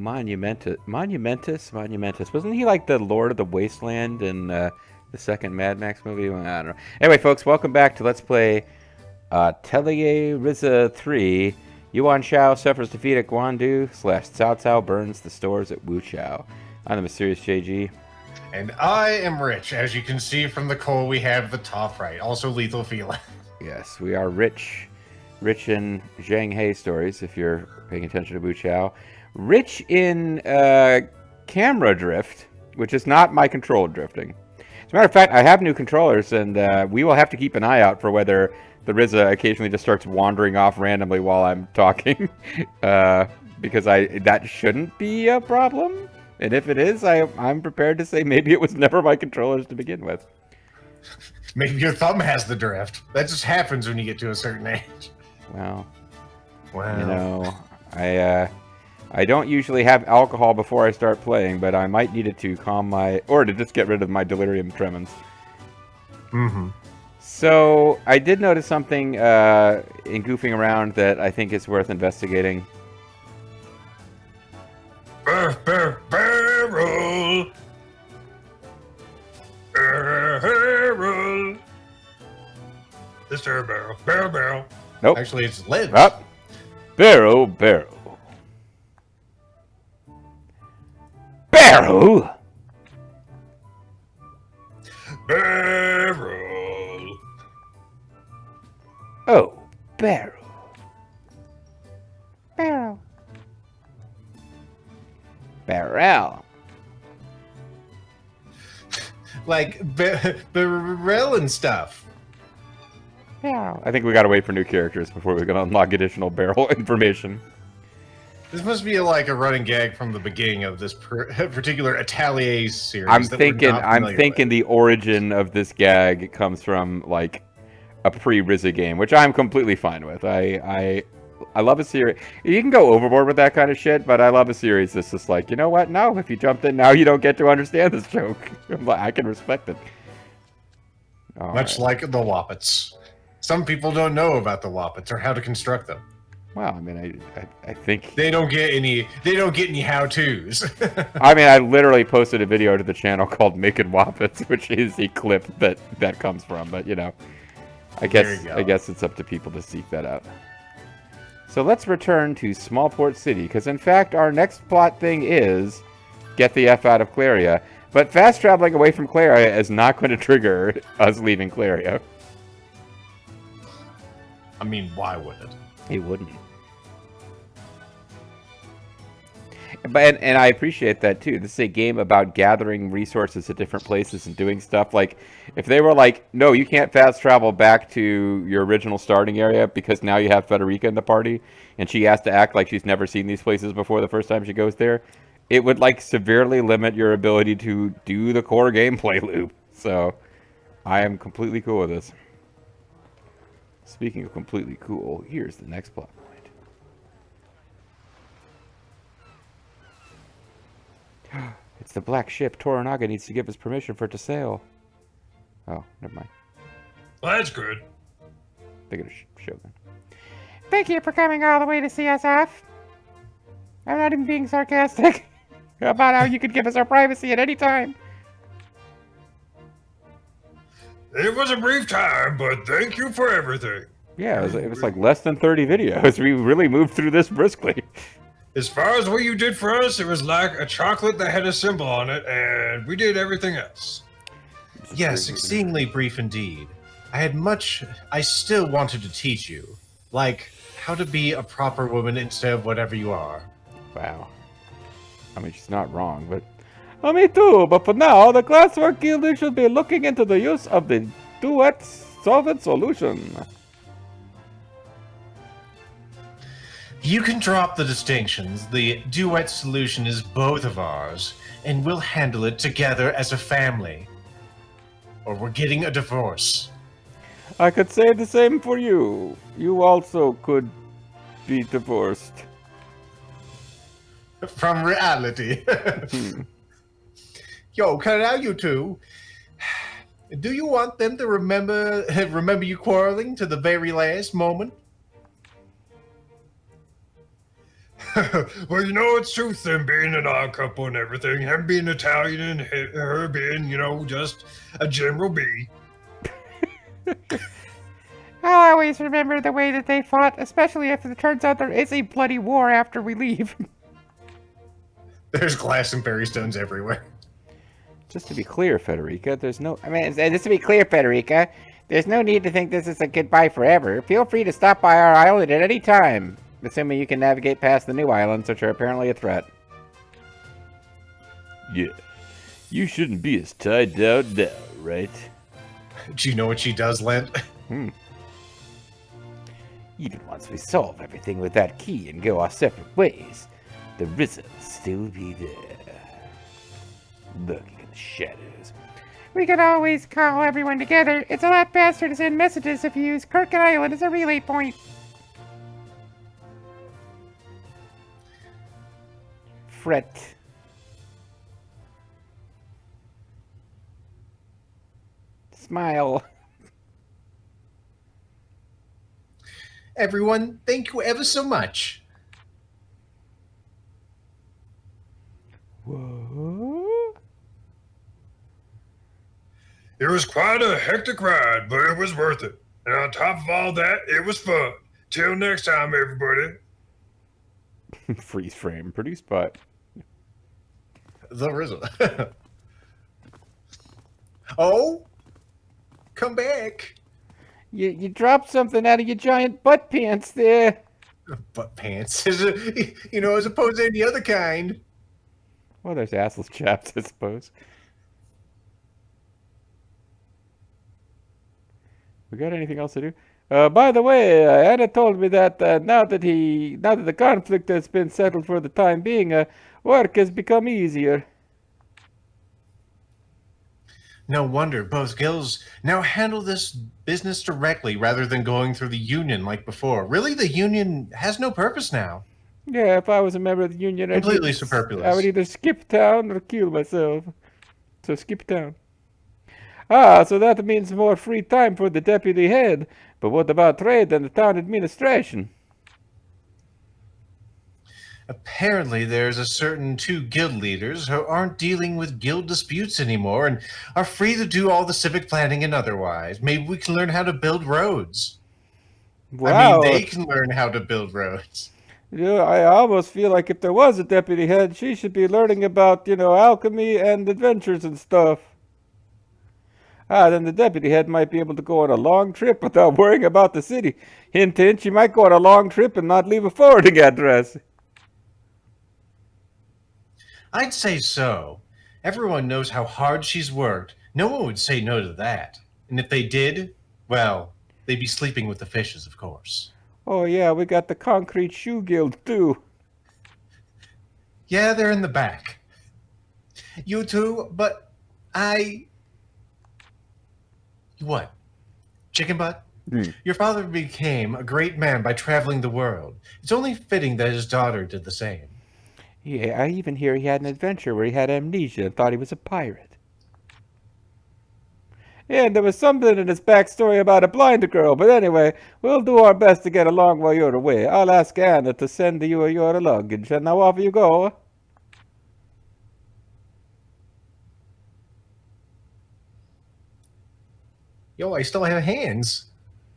Monumentus. Wasn't he like the Lord of the Wasteland in the second Mad Max movie? Well, I don't know. Anyway, folks, welcome back to Let's Play Atelier Ryza 3. Yuan Shao suffers defeat at Guandu / Cao Cao burns the stores at Wuchao. I'm the mysterious JG. And I am Rich. As you can see from the coal we have the top right. Also lethal feeling. Yes, we are rich in Zhang He stories, if you're paying attention to Wuchao. Rich in camera drift, which is not my controller drifting. As a matter of fact, I have new controllers, and we will have to keep an eye out for whether the Ryza occasionally just starts wandering off randomly while I'm talking, because that shouldn't be a problem. And if it is, I'm prepared to say maybe it was never my controllers to begin with. Maybe your thumb has the drift. That just happens when you get to a certain age. Well, wow. You know, I don't usually have alcohol before I start playing, but I might need it to calm or to just get rid of my delirium tremens. Mm-hmm. So, I did notice something in goofing around that I think is worth investigating. Barrel! Barrel! This barrel. Nope. Actually, it's lead. Up. Barrel. Barrel! Barrel! Oh, barrel. Barrel. Barrel. Like, barrel and stuff. Barrel. I think we gotta wait for new characters before we can unlock additional barrel information. This must be like a running gag from the beginning of this particular Atelier series. I'm thinking the origin of this gag comes from like a pre-Ryza game, which I'm completely fine with. I love a series. You can go overboard with that kind of shit, but I love a series that's just like, you know what? No, if you jumped in now, you don't get to understand this joke. I can respect it. Much like the Woppets. Some people don't know about the Woppets or how to construct them. Well, I mean, I think they don't get any how-tos. I mean, I literally posted a video to the channel called Making Woppets, which is the clip that comes from. But you know, I guess it's up to people to seek that out. So let's return to Smallport City, because in fact our next plot thing is get the F out of Cleria. But fast traveling away from Cleria is not going to trigger us leaving Cleria. I mean, why would it? It wouldn't. But and I appreciate that too. This is a game about gathering resources at different places and doing stuff. Like, if they were like, no, you can't fast travel back to your original starting area because now you have Federica in the party, and she has to act like she's never seen these places before the first time she goes there, it would like severely limit your ability to do the core gameplay loop. So, I am completely cool with this. Speaking of completely cool, here's the next plot point. It's the black ship. Toranaga needs to give us permission for it to sail. Oh, never mind. Well, that's good. They got a Shogun. Thank you for coming all the way to see us off. I'm not even being sarcastic about how you could give us our privacy at any time. It was a brief time, but thank you for everything. Yeah, it was like less than 30 videos. We really moved through this briskly. As far as what you did for us, it was like a chocolate that had a symbol on it, and we did everything else. Yes, exceedingly brief indeed. I still wanted to teach you, like, how to be a proper woman instead of whatever you are. Wow. I mean, she's not wrong, but... Oh, me too, but for now, the Glasswork Guild should be looking into the use of the duet solvent solution. You can drop the distinctions. The duet solution is both of ours, and we'll handle it together as a family. Or we're getting a divorce. I could say the same for you. You also could be divorced. From reality. Yo, cut it out, you two. Do you want them to remember you quarreling to the very last moment? Well, you know, it's truth, them being an odd couple and everything, him being Italian and her being, just a general bee. I'll always remember the way that they fought, especially if it turns out there is a bloody war after we leave. There's glass and fairy stones everywhere. Just to be clear, Federica, there's no... just to be clear, Federica, there's no need to think this is a goodbye forever. Feel free to stop by our island at any time, assuming you can navigate past the new islands, which are apparently a threat. Yeah, you shouldn't be as tied down now, right? Do you know what she does, Lent? Even once we solve everything with that key and go our separate ways, the Ryza will still be there, lurking in the shadows. We can always call everyone together. It's a lot faster to send messages if you use Kirkin Island as a relay point. Fret. Smile. Everyone, thank you ever so much. Whoa. It was quite a hectic ride, but it was worth it. And on top of all that, it was fun. Till next time, everybody. Freeze frame produced by... The Ryza. Oh? Come back. You dropped something out of your giant butt pants there. Butt pants. As opposed to any other kind. Well, there's assless chaps, I suppose. We got anything else to do? By the way, Anna told me that now that the conflict has been settled for the time being, work has become easier. No wonder both guilds now handle this business directly rather than going through the union like before. Really, the union has no purpose now. Yeah, if I was a member of the union, Completely superfluous. I would either skip town or kill myself. So skip town. Ah, so that means more free time for the deputy head. But what about trade and the town administration? Apparently, there's a certain two guild leaders who aren't dealing with guild disputes anymore and are free to do all the civic planning and otherwise. Maybe we can learn how to build roads. Wow. I mean, they can learn how to build roads. Yeah, I almost feel like if there was a deputy head, she should be learning about, alchemy and adventures and stuff. Ah, then the deputy head might be able to go on a long trip without worrying about the city. Hint, hint, she might go on a long trip and not leave a forwarding address. I'd say so. Everyone knows how hard she's worked. No one would say no to that. And if they did, well, they'd be sleeping with the fishes, of course. Oh yeah, we got the Concrete Shoe Guild too. Yeah, they're in the back. You too, but What? Chicken butt? Your father became a great man by traveling the world. It's only fitting that his daughter did the same. Yeah, I even hear he had an adventure where he had amnesia and thought he was a pirate. And there was something in his backstory about a blind girl, but anyway, we'll do our best to get along while you're away. I'll ask Anna to send you your luggage, and now off you go. Yo, I still have hands.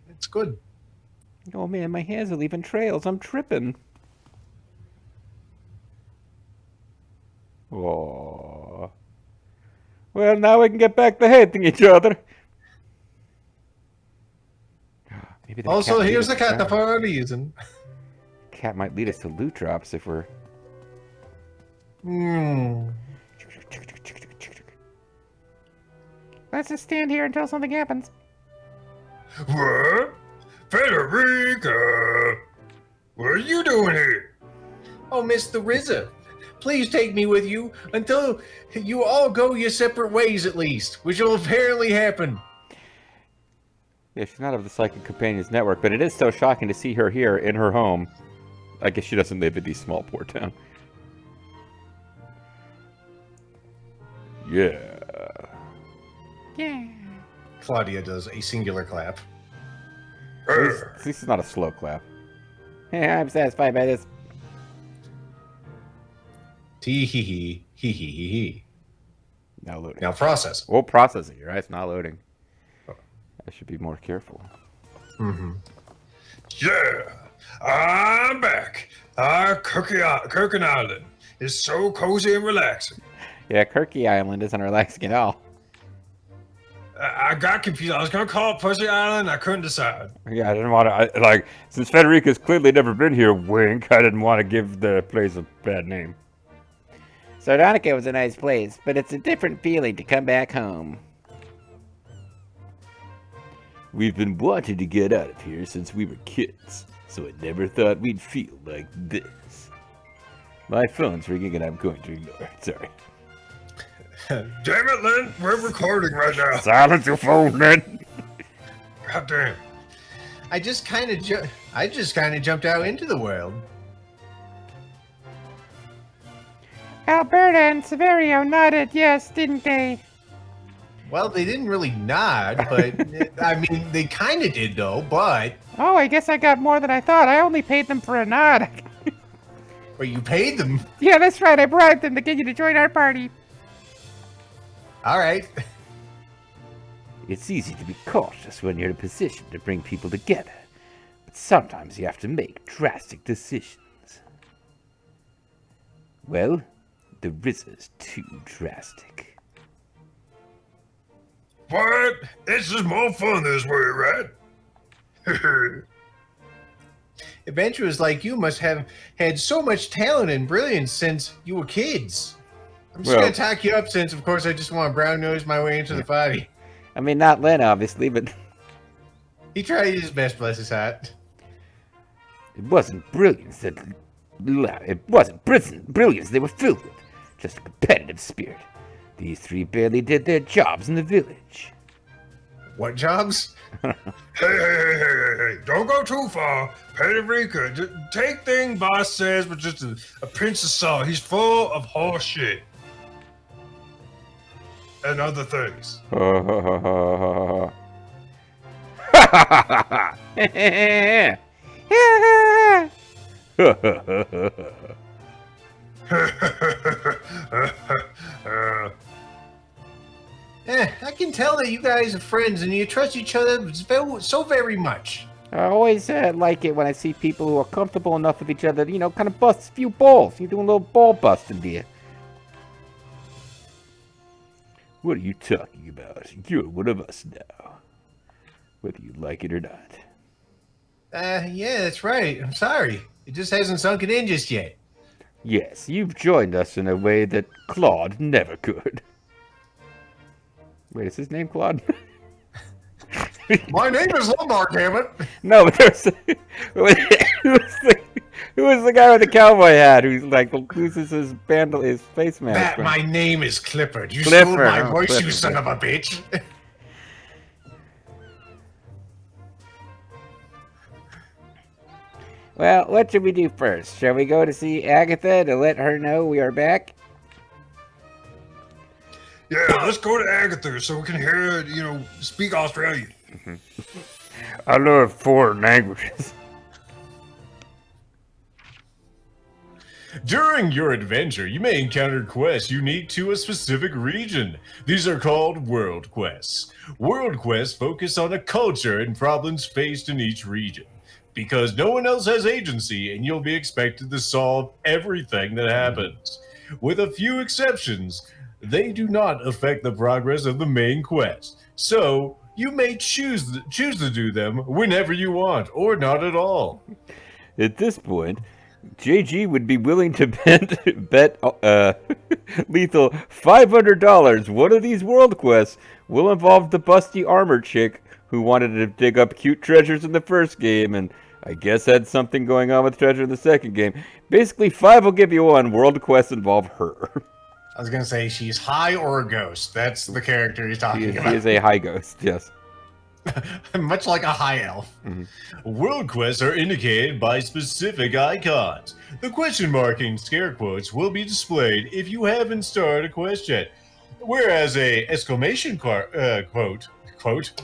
It's good. Oh man, my hands are leaving trails. I'm tripping. Oh. Well, now we can get back to hating each other. Maybe Also, here's the cat for a reason. Cat might lead us to loot drops if we're... Let's just stand here until something happens. What? Federica! What are you doing here? Oh, Mr. Ryza, please take me with you until you all go your separate ways at least, which will apparently happen. Yeah, she's not of the Psychic Companions Network, but it is so shocking to see her here in her home. I guess she doesn't live in these small port towns. Yeah. Yeah. Claudia does a singular clap. At least it's not a slow clap. Yeah, I'm satisfied by this. Tee hee hee hee hee hee hee. Now loading. Now process. We'll process it. Right? It's not loading. I should be more careful. Mm-hmm. Yeah, I'm back. Kirkin Island is so cozy and relaxing. Yeah, Kirky Island isn't relaxing at all. I got confused. I was gonna call it Pussy Island. I couldn't decide. Yeah, I didn't want to, since Federica's clearly never been here, wink, I didn't want to give the place a bad name. Sardonica was a nice place, but it's a different feeling to come back home. We've been wanting to get out of here since we were kids, so I never thought we'd feel like this. My phone's ringing and I'm going to ignore it. Sorry. Damn it, Lynn. We're recording right now. Silence your phone, Lynn. God damn. I just kind of jumped out into the world. Alberta and Severio nodded yes, didn't they? Well, they didn't really nod, but I mean, they kind of did though. But Oh, I guess I got more than I thought. I only paid them for a nod. but you paid them. Yeah, that's right. I bribed them to get you to join our party. All right. It's easy to be cautious when you're in a position to bring people together, but sometimes you have to make drastic decisions. Well, the Ryza's too drastic. What? It's just more fun this way, right? Adventurers like you must have had so much talent and brilliance since you were kids. I'm just gonna tack you up since, of course, I just want to brown nose my way into the party. I mean, not Len, obviously, but He tried his best, bless his heart. it wasn't brilliance that... It wasn't brilliance they were filled with, just a competitive spirit. These three barely did their jobs in the village. What jobs? Hey. Don't go too far. Federica, just take thing boss says with just a pinch of salt. He's full of horse shit. And other things. I can tell that you guys are friends and you trust each other so very much. I always like it when I see people who are comfortable enough with each other, kind of bust a few balls. You're doing a little ball busting there. What are you talking about? You're one of us now. Whether you like it or not. Yeah, that's right. I'm sorry. It just hasn't sunken in just yet. Yes, you've joined us in a way that Claude never could. Wait, is his name Claude? My name is Lombard, damn it. No, but there's who was the guy with the cowboy hat who's like loses his his face mask? My name is Clifford. You Clifford, stole my oh, voice, Clifford, you son of a bitch. Well, what should we do first? Shall we go to see Agatha to let her know we are back? Yeah, let's go to Agatha so we can hear her, speak Australian. I love foreign languages. During your adventure, you may encounter quests unique to a specific region. These are called world quests. World quests focus on a culture and problems faced in each region. Because no one else has agency, and you'll be expected to solve everything that happens. With a few exceptions, they do not affect the progress of the main quest. So, you may choose to do them whenever you want, or not at all. At this point, JG would be willing to bet Lethal $500 one of these world quests will involve the busty armor chick who wanted to dig up cute treasures in the first game and I guess had something going on with treasure in the second game. Basically, 5 will give you one. World quests involve her. I was going to say she's high or a ghost. That's the character he's talking about. He is a high ghost, yes. Much like a high elf. Mm-hmm. World quests are indicated by specific icons. The question mark in scare quotes will be displayed if you haven't started a quest yet, whereas a exclamation quote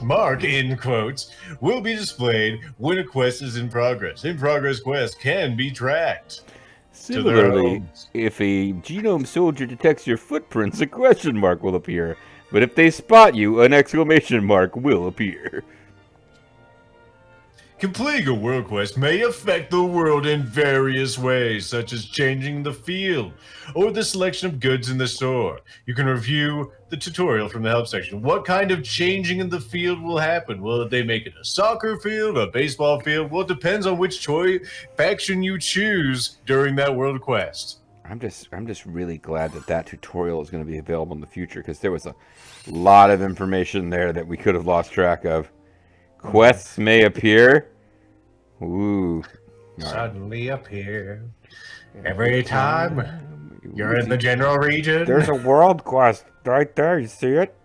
mark in quotes will be displayed when a quest is in progress. In progress quests can be tracked. to their Similarly, homes. if a genome soldier detects your footprints, a question mark will appear. But if they spot you, an exclamation mark will appear. Completing a world quest may affect the world in various ways, such as changing the field or the selection of goods in the store. You can review the tutorial from the help section. What kind of changing in the field will happen? Will they make it a soccer field, a baseball field? Well, it depends on which faction you choose during that world quest. I'm just really glad that tutorial is going to be available in the future, because there was a lot of information there that we could have lost track of. Quests may appear. Ooh. Suddenly appear. Every time you're in the general region. There's a world quest right there. You see it?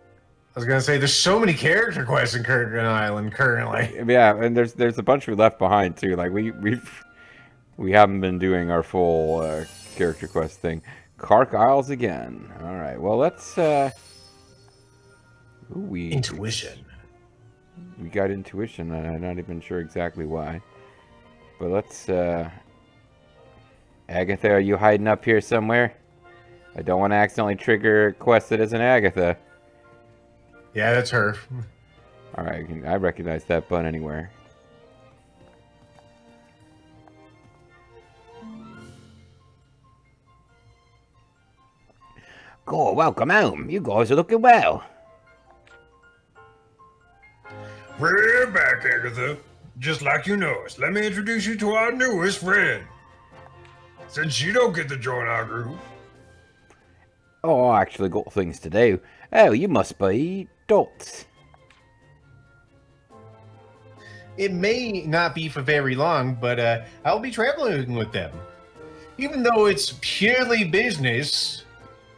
I was gonna say there's so many character quests in Kurgan Island currently. Yeah, and there's a bunch we left behind too. Like we haven't been doing our full character quest thing. Kark Isles again. All right. Well, let's. Intuition. We got intuition. I'm not even sure exactly why. But let's. Agatha, are you hiding up here somewhere? I don't want to accidentally trigger a quest that isn't Agatha. Yeah, that's her. All right, I recognize that bun anywhere. Oh, welcome home. You guys are looking well. We're back, Agatha. Just like you know us. Let me introduce you to our newest friend. Since you don't get to join our group. Oh, I actually got things to do. Oh, you must be Dots. It may not be for very long, but I'll be traveling with them. Even though it's purely business,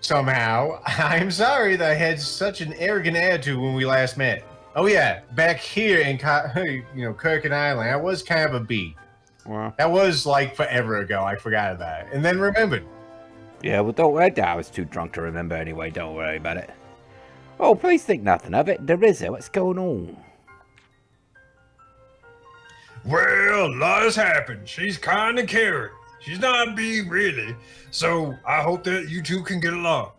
somehow, I'm sorry that I had such an arrogant attitude when we last met. Oh yeah, back here in Kurgan Island, I was kind of a bee. Well, That was like forever ago. I forgot about it, and then remembered. yeah, well, don't worry. I was too drunk to remember anyway. Don't worry about it. Oh, please think nothing of it. Ryza, what's going on? Well, a lot has happened. She's kind of caring. She's not a bee, really. So I hope that you two can get along.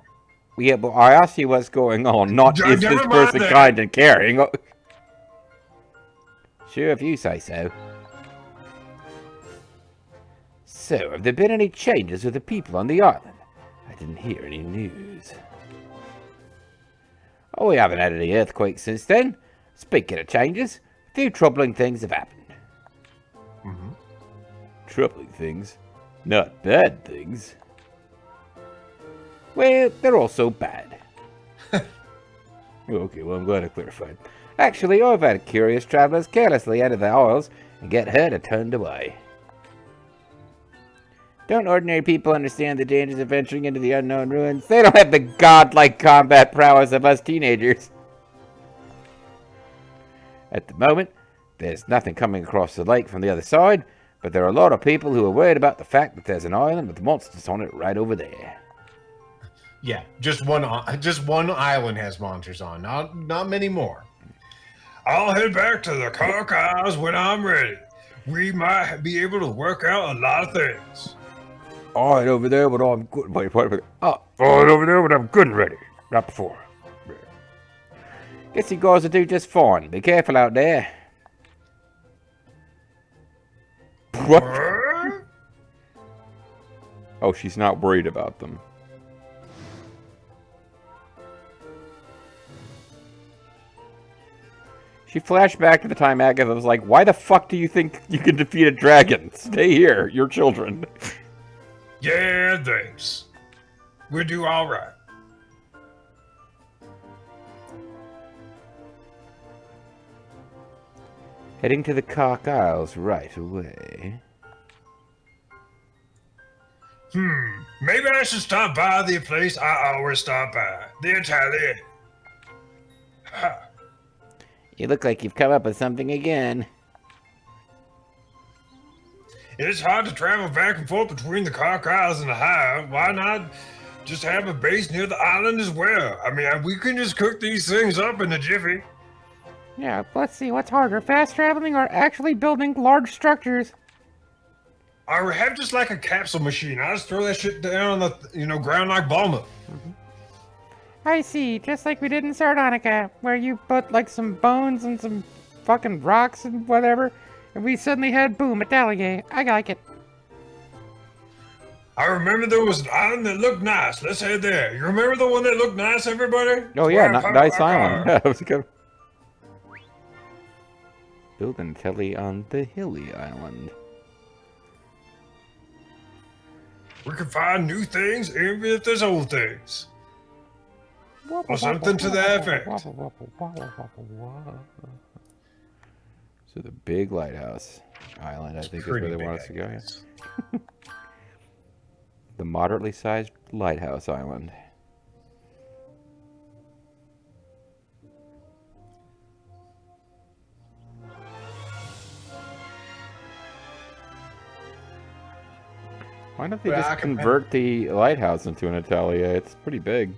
Yeah, but I asked you what's going on, not is Never this mind person that. kind and caring. Oh. Sure, if you say so. So, have there been any changes with the people on the island? I didn't hear any news. Oh, we haven't had any earthquakes since then. Speaking of changes, a few troubling things have happened. Troubling things? Not bad things. Well, they're also bad. Okay, well, I'm glad I clarified. Actually, I've had curious travelers carelessly enter the isles and get hurt or turned away. Don't ordinary people understand the dangers of venturing into the unknown ruins? They don't have the godlike combat prowess of us teenagers. At the moment, there's nothing coming across the lake from the other side, but there are a lot of people who are worried about the fact that there's an island with monsters on it right over there. Yeah, just one island has monsters on, not many more. I'll head back to the Kark Isles when I'm ready. We might be able to work out a lot of things. All right, over there, but I'm good. Wait. Oh, all right, over there, but I'm good and ready. Not before. Guess you guys will do just fine. Be careful out there. What? Huh? Oh, she's not worried about them. She flashed back to the time Agatha was like, why the fuck do you think you can defeat a dragon? Stay here, you're children. Yeah, thanks. We'll do all right. Heading to the Kark Isles right away. Maybe I should stop by the place I always stop by. The Atelier. Ha. You look like you've come up with something again. It's hard to travel back and forth between the Kark Isles and the Hive. Why not just have a base near the island as well? I mean, we can just cook these things up in a jiffy. Yeah, let's see what's harder, fast traveling or actually building large structures. I have just like a capsule machine. I just throw that shit down on the ground like Bulma. I see, just like we did in Sardonica, where you put like some bones and some fucking rocks and whatever, and we suddenly had boom, Atelier. I like it. I remember there was an island that looked nice. Let's head there. You remember the one that looked nice, everybody? Oh yeah, nice island. Yeah, that was good. Build an Atelier on the hilly island. We can find new things even if there's old things. Or something to that effect. So the big lighthouse island, I think, is where they want us to go. Yeah. The moderately sized lighthouse island. Why don't they just convert the lighthouse into an atelier? It's pretty big.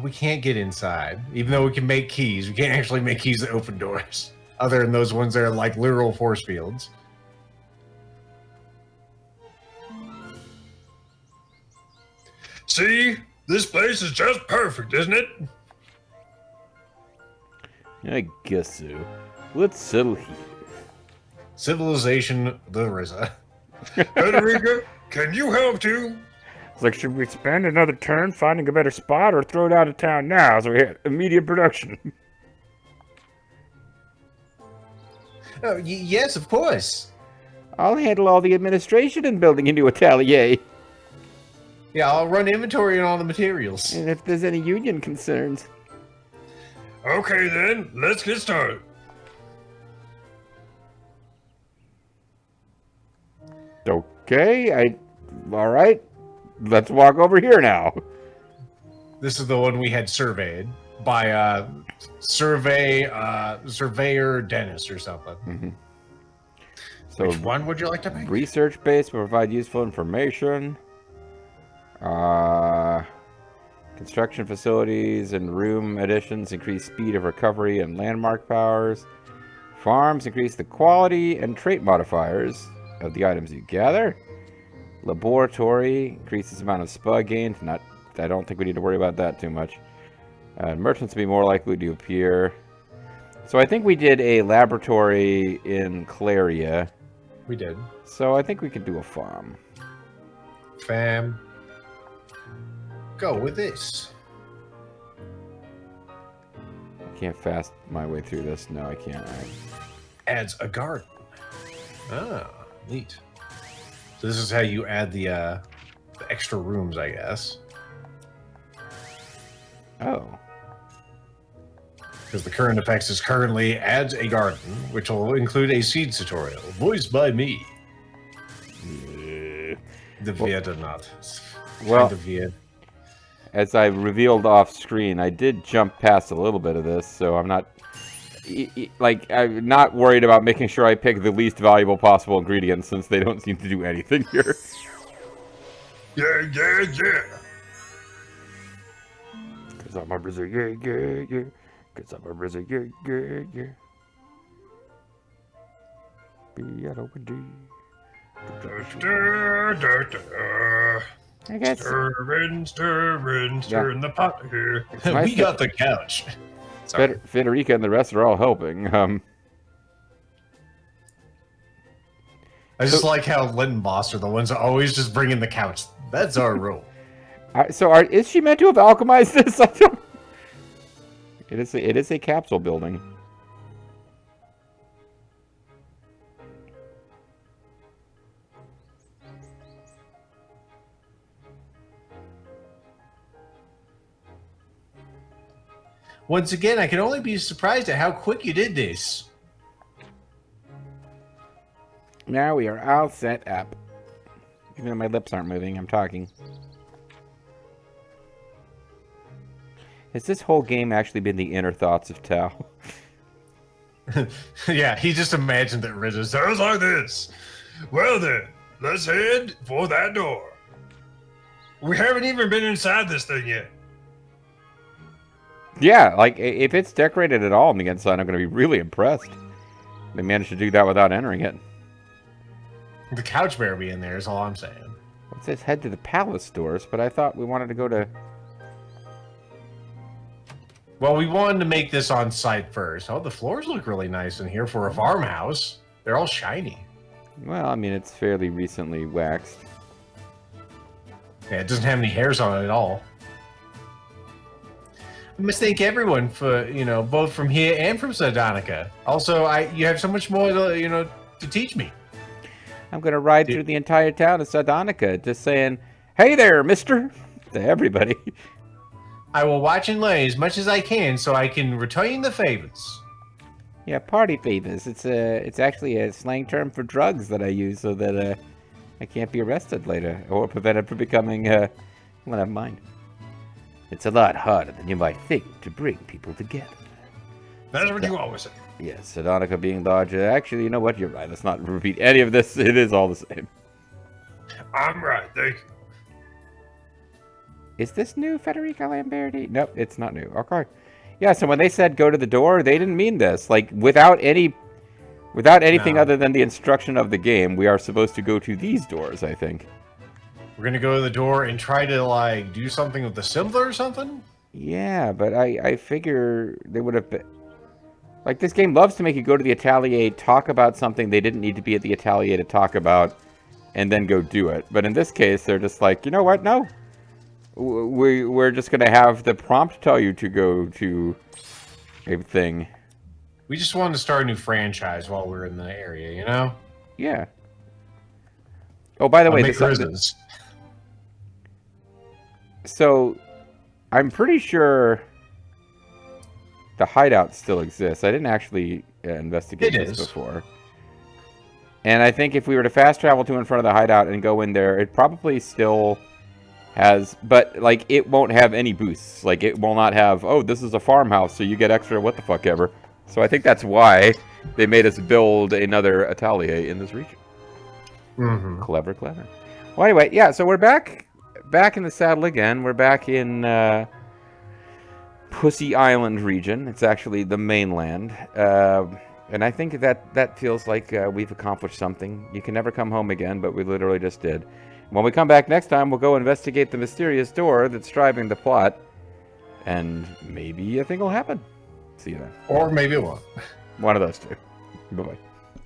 We can't get inside. Even though we can make keys, we can't actually make keys that open doors. Other than those ones that are like literal force fields. See? This place is just perfect, isn't it? I guess so. Let's settle here. Civilization, the Ryza. Federica, can you help too? It's like, should we spend another turn finding a better spot or throw it out of town now so we hit immediate production? Oh, yes, of course. I'll handle all the administration in building a new atelier. Yeah, I'll run inventory on all the materials. And if there's any union concerns. Okay then, let's get started. Okay, alright. Let's walk over here now. This is the one we had surveyed by surveyor Dennis or something. Mm-hmm. So which one would you like to make? Research base will provide useful information. Construction facilities and room additions increase speed of recovery and landmark powers. Farms increase the quality and trait modifiers of the items you gather. Laboratory increases the amount of SPA gained. I don't think we need to worry about that too much. Merchants will be more likely to appear. So I think we did a laboratory in Cleria. We did. So I think we could do a farm. Fam. Go with this. I can't fast my way through this. No, I can't. Adds a garden. Ah, neat. So this is how you add the extra rooms, I guess. Oh. Because the current effects is currently adds a garden, which will include a seed tutorial, voiced by me. The Viet or not. Well, the Viet. As I revealed off screen, I did jump past a little bit of this, so I'm not I'm not worried about making sure I pick the least valuable possible ingredients since they don't seem to do anything here. Yeah. Cause I'm a Ryza, yeah. Cause I'm a Ryza, yeah. B-L-O-N-D. I guess. Stirring the pot here. Nice We got the couch. Federica and the rest are all helping. I just like how Lynn and Boss are the ones that always just bring in the couch. That's our rule. Is she meant to have alchemized this? I don't... It is a capsule building. Once again, I can only be surprised at how quick you did this. Now we are all set up. Even though my lips aren't moving, I'm talking. Has this whole game actually been the inner thoughts of Tao? Yeah, he just imagined that Ryza Sounds like this. Well then, let's head for that door. We haven't even been inside this thing yet. Yeah, like, if it's decorated at all on the inside, I'm going to be really impressed. They managed to do that without entering it. The couch better be in there is all I'm saying. It says head to the palace stores, but I thought we wanted to go to... Well, we wanted to make this on site first. Oh, the floors look really nice in here for a farmhouse. They're all shiny. Well, I mean, it's fairly recently waxed. Yeah, it doesn't have any hairs on it at all. I must thank everyone for, both from here and from Sardonica. Also, you have so much more to, to teach me. I'm going to ride through the entire town of Sardonica just saying, hey there, mister, to everybody. I will watch and learn as much as I can so I can return the favors. Yeah, party favors. It's actually a slang term for drugs that I use so that I can't be arrested later or prevented from becoming, well, never mind. It's a lot harder than you might think to bring people together. That's what you always say. Yes, Sardonica being larger. Actually, you know what? You're right. Let's not repeat any of this. It is all the same. I'm right, thank you. Is this new, Federica Lamberti? Nope, it's not new. Okay. Yeah, so when they said go to the door, they didn't mean this. Like, without anything other than the instruction of the game, we are supposed to go to these doors, I think. We're going to go to the door and try to, do something with the symbol or something? Yeah, but I figure they would have been... Like, this game loves to make you go to the Atelier, talk about something they didn't need to be at the Atelier to talk about, and then go do it. But in this case, they're just like, you know what? No. We're just going to have the prompt tell you to go to a thing. We just wanted to start a new franchise while we're in the area, you know? Yeah. Oh, by the way, this so I'm pretty sure the hideout still exists. I didn't actually investigate this before. And I think if we were to fast travel to in front of the hideout and go in there, it probably still has, but like it won't have any boosts. Like it will not have, oh, this is a farmhouse, so you get extra what the fuck ever. So I think that's why they made us build another Atelier in this region. Mm-hmm. Clever, clever. Well, anyway, yeah, so we're back in the saddle again. We're back in Pussy Island region. It's actually the mainland. And I think that feels like we've accomplished something. You can never come home again, but we literally just did. When we come back next time, we'll go investigate the mysterious door that's driving the plot. And maybe a thing will happen. See you then. Or maybe it won't. One of those two. Bye-bye.